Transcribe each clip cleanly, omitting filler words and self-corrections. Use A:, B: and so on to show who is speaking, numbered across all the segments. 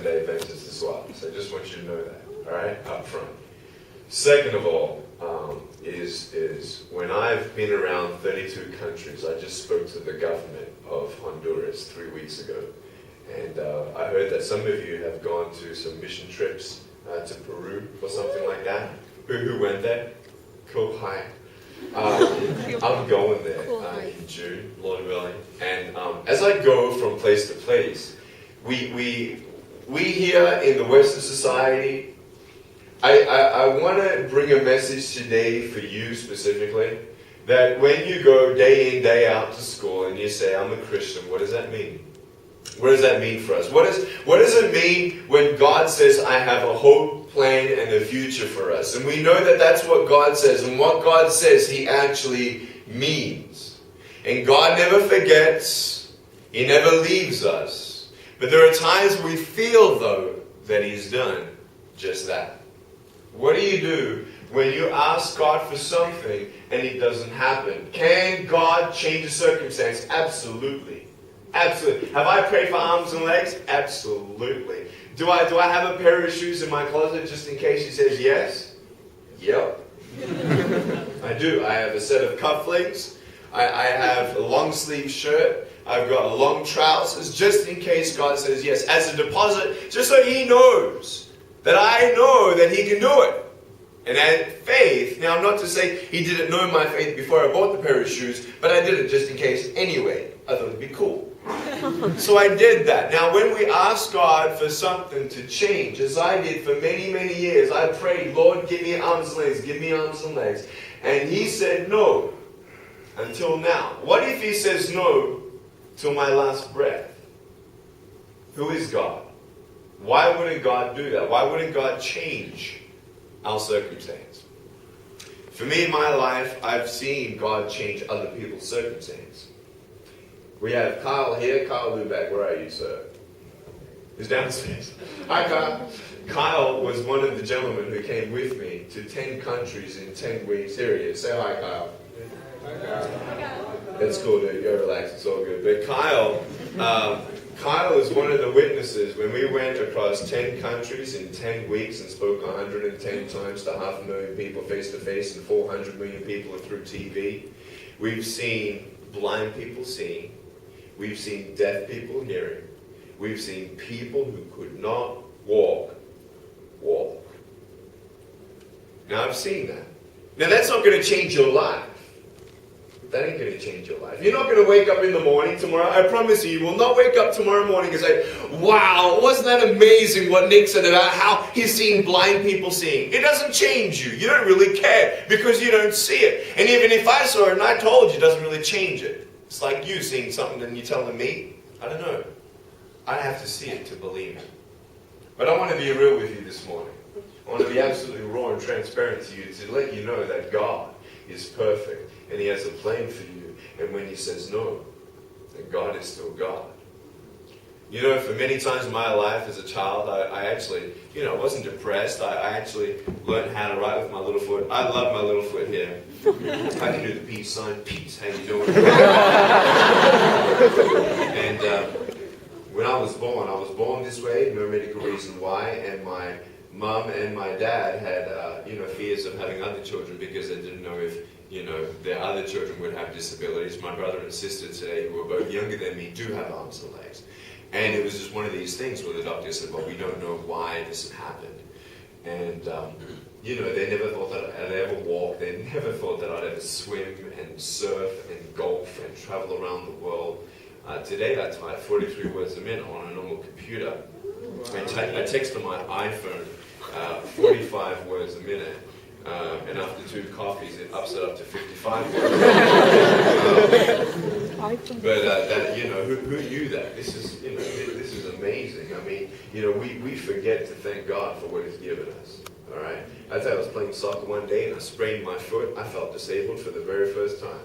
A: Seventh-day Adventist as well. So I just want you to know that, all right, up front. Second of all, is when I've been around 32 countries, I just spoke to the government of Honduras 3 weeks ago. And I heard that some of you have gone to some mission trips to Peru or something like that. Who went there? Cool, hi. I'm going there in June, Lord willing. And as I go from place to place, we here in the Western society, I want to bring a message today for you specifically, that when you go day in, day out to school and you say, I'm a Christian, what does that mean? What does that mean for us? What does it mean when God says, I have a hope, plan, and a future for us? And we know that that's what God says. And what God says, He actually means. And God never forgets. He never leaves us. But there are times we feel, though, that He's done just that. What do you do when you ask God for something and it doesn't happen? Can God change a circumstance? Absolutely. Absolutely. Have I prayed for arms and legs? Absolutely. Do I have a pair of shoes in my closet just in case He says yes? Yep. I do. I have a set of cufflinks. I have a long sleeve shirt. I've got long trousers just in case God says yes. As a deposit, just so He knows that I know that He can do it. And I had faith. Now, not to say He didn't know my faith before I bought the pair of shoes, but I did it just in case anyway. I thought it'd be cool. So I did that. Now, when we ask God for something to change, as I did for many, many years, I prayed, Lord, give me arms and legs, give me arms and legs. And He said no until now. What if He says no till my last breath? Who is God? Why wouldn't God do that? Why wouldn't God change our circumstance? For me in my life, I've seen God change other people's circumstance. We have Kyle here. Kyle Lubeck, where are you, sir? He's downstairs. Hi, Kyle. Kyle was one of the gentlemen who came with me to 10 countries in 10 weeks. Here he is. Say hi, Kyle. Hi, Kyle. That's cool, dude. Go relax. It's all good. But Kyle is one of the witnesses when we went across 10 countries in 10 weeks and spoke 110 times to 500,000 people face to face and 400 million people through TV. We've seen blind people seeing. We've seen deaf people hearing. We've seen people who could not walk. Now I've seen that. Now that's not going to change your life. That ain't going to change your life. You're not going to wake up in the morning tomorrow. I promise you, you will not wake up tomorrow morning and say, wow, wasn't that amazing what Nick said about how he's seeing blind people seeing. It doesn't change you. You don't really care because you don't see it. And even if I saw it and I told you, it doesn't really change it. It's like you seeing something and you telling me, I don't know. I have to see it to believe it. But I want to be real with you this morning. I want to be absolutely raw and transparent to you to let you know that God is perfect. And He has a plan for you. And when He says no, then God is still God. You know, for many times in my life as a child, I actually, I wasn't depressed. I actually learned how to write with my little foot. I love my little foot here. I can do the peace sign. Peace, how you doing? And when I was born this way, no medical reason why. And my mom and my dad had, fears of having other children because they didn't know if their other children would have disabilities. My brother and sister today, who are both younger than me, do have arms and legs. And it was just one of these things where the doctor said, well, we don't know why this had happened. And, they never thought that I'd ever walk. They never thought that I'd ever swim and surf and golf and travel around the world. Today I type 43 words a minute on a normal computer. I text on my iPhone 45 words a minute. And after 2 coffees, it ups it up to 55 words. Who knew that? This is amazing. I mean, we forget to thank God for what He's given us. All right. I tell you, I was playing soccer one day and I sprained my foot. I felt disabled for the very first time.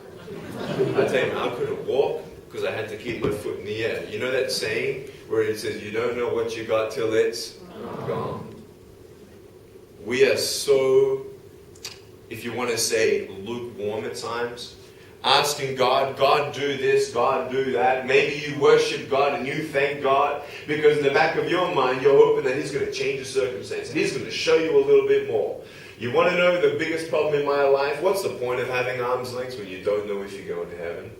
A: I tell you, I couldn't walk because I had to keep my foot in the air. You know that saying where it says, "You don't know what you got till it's gone." We are so, if you want to say, lukewarm at times. asking God, God do this, God do that. Maybe you worship God and you thank God because in the back of your mind you're hoping that He's going to change the circumstance and He's going to show you a little bit more. You want to know the biggest problem in my life? What's the point of having arm's length when you don't know if you're going to heaven?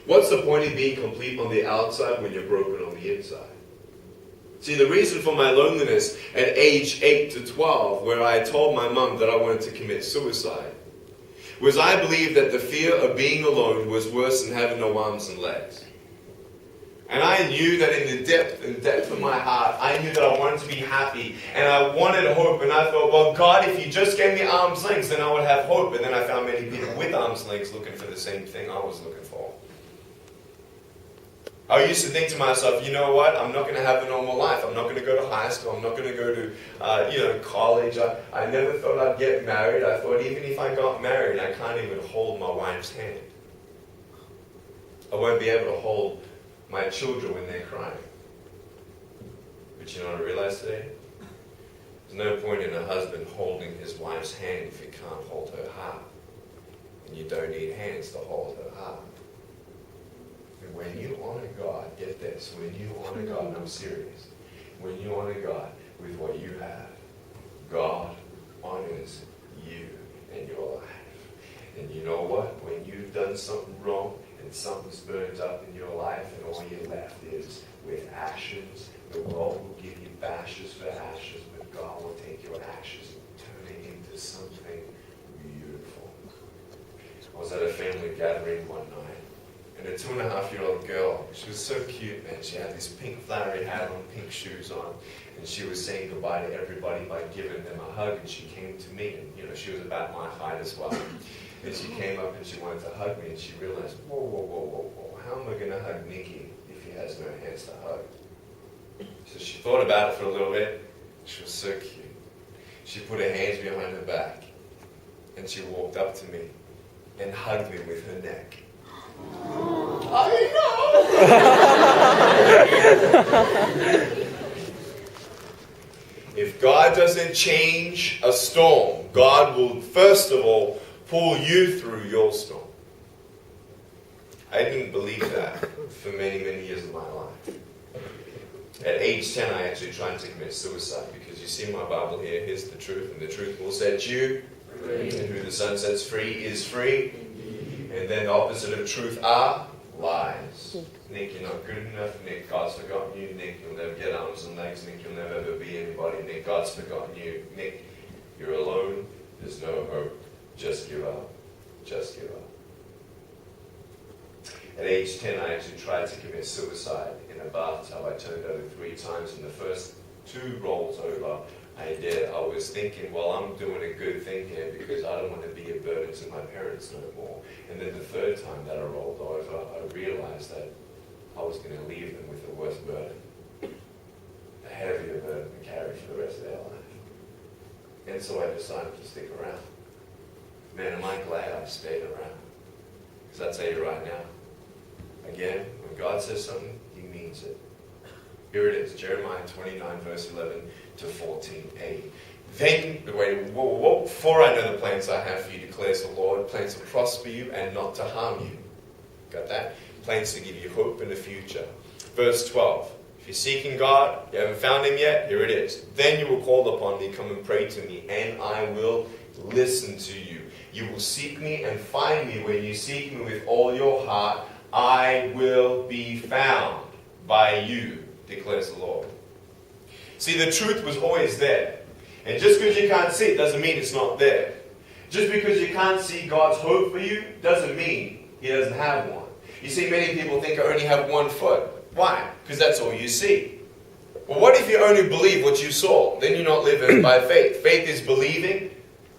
A: What's the point of being complete on the outside when you're broken on the inside? See, the reason for my loneliness at age 8 to 12, where I told my mom that I wanted to commit suicide, was I believed that the fear of being alone was worse than having no arms and legs. And I knew that in the depth of my heart, I knew that I wanted to be happy, and I wanted hope, and I thought, well, God, if you just gave me arm's length, then I would have hope. And then I found many people with arm's lengths looking for the same thing I was looking for. I used to think to myself, you know what, I'm not going to have a normal life. I'm not going to go to high school. I'm not going to go to college. I never thought I'd get married. I thought even if I got married, I can't even hold my wife's hand. I won't be able to hold my children when they're crying. But you know what I realized today? There's no point in a husband holding his wife's hand if he can't hold her heart. And you don't need hands to hold her heart. When you honor God, get this, when you honor God, and I'm serious, when you honor God with what you have, God honors you and your life. And you know what? When you've done something wrong and something's burnt up in your life and all you're left is with ashes, the world will give you ashes for ashes, but God will take your ashes and turn it into something beautiful. I was at a family gathering one night. And a 2.5-year-old girl, she was so cute, man. She had this pink flowery hat on, pink shoes on, and she was saying goodbye to everybody by giving them a hug. And she came to me, and she was about my height as well. And she came up and she wanted to hug me, and she realized, whoa, how am I going to hug Nicky if he has no hands to hug? So she thought about it for a little bit. She was so cute. She put her hands behind her back, and she walked up to me and hugged me with her neck. If God doesn't change a storm, God will first of all pull you through your storm. I didn't believe that for many years of my life. At age 10, I actually tried to commit suicide because you see my Bible here, here's the truth, and the truth will set you free. And who the Son sets free is free. And then the opposite of truth are lies. Nick, you're not good enough. Nick, God's forgotten you. Nick, you'll never get arms and legs. Nick, you'll never ever be anybody. Nick, God's forgotten you. Nick, you're alone. There's no hope. Just give up. Just give up. At age 10, I actually tried to commit suicide in a bathtub. I turned over 3 times, and the first 2 rolls over, I did. I was thinking, well, I'm doing a good thing here because I don't want to be a burden to my parents no more. And then the 3rd time that I rolled over, I realized that I was going to leave them with a worse burden, a heavier burden to carry for the rest of their life. And so I decided to stick around. Man, am I glad I stayed around. Because I'll tell you right now, again, when God says something, He means it. Here it is, Jeremiah 29, verse 11 to 14a. Then, for I know the plans I have for you, declares the Lord, plans to prosper you and not to harm you. Got that? Plans to give you hope in the future. Verse 12. If you're seeking God, you haven't found Him yet, here it is. Then you will call upon me, come and pray to me, and I will listen to you. You will seek me and find me when you seek me with all your heart. I will be found by you, declares the Lord. See, the truth was always there. And just because you can't see it doesn't mean it's not there. Just because you can't see God's hope for you doesn't mean He doesn't have one. You see, many people think I only have 1 foot. Why? Because that's all you see. Well, what if you only believe what you saw? Then you're not living by faith. Faith is believing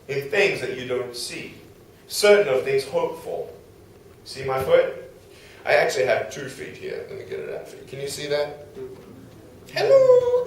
A: in things that you don't see. Certain of things hoped for. See my foot? I actually have 2 feet here. Let me get it out for you. Can you see that? Hello!